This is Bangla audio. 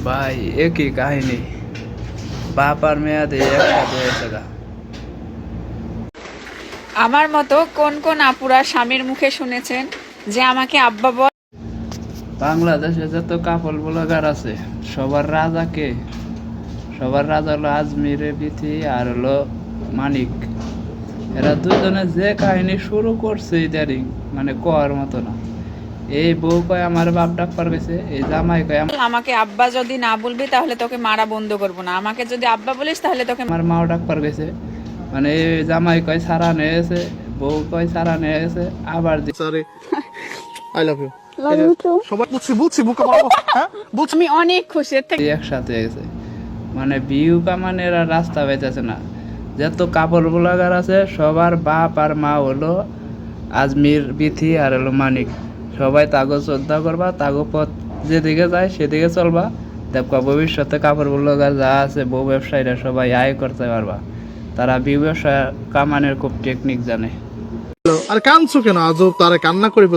ভাই একই কাহিনী, বাপ আর মেয়াদে একসাথে হয়েছে গা। আমার মতো কোন কোন আপুরা স্বামীর মুখে শুনেছেন যে আমাকে আব্বা বল? বাংলাদেশে যত কাপল ব্লগার আছে সবার রাজা কে? সবার রাজা হলো আজমিরে বিথি আর হলো মানিক। এরা দুজনে যে কাহিনী শুরু করছে ইদারিং, মানে কোয়ার মতো না। এই বউ কয় আমার বাপ ডাক্তার গেছে, এই জামাই কয় আমাকে আব্বা যদি না বলবি তাহলে তোকে মারা বন্ধ করবো না, আমাকে যদি আব্বা বলিস তাহলে তোকে আমার মাও ডাক্তার গেছে। মানে এই জামাই কয় সারা নিয়ে গেছে, বউ কয় সারা নিয়ে গেছে, আবার সরি, আই লাভ ইউ। সবাই বলছি বুকে মারবো, হ্যাঁ বলছি। আমি অনেক খুশি এর থেকে। একসাথে গেছে, মানে বিউ কামানে এরা রাস্তা পাইতেছে না। যত কাপড় ব্লগার আছে সবার বাপ আর মা হলো আজমির বিথি আর হলো মানিক। সবাই তাগো শ্রদ্ধা করবা, তাগো পথ যেদিকে যায় সেদিকে চলবা। দেখবা ভবিষ্যতে কাপড় ব্লগার যা আছে, বউ ব্যবসায়ীরা সবাই আয় করতে পারবা। তারা বিউ ব্যবসা কামানের খুব টেকনিক জানে। আর কাঁদছো কেন? আজব, তারা কান্না করে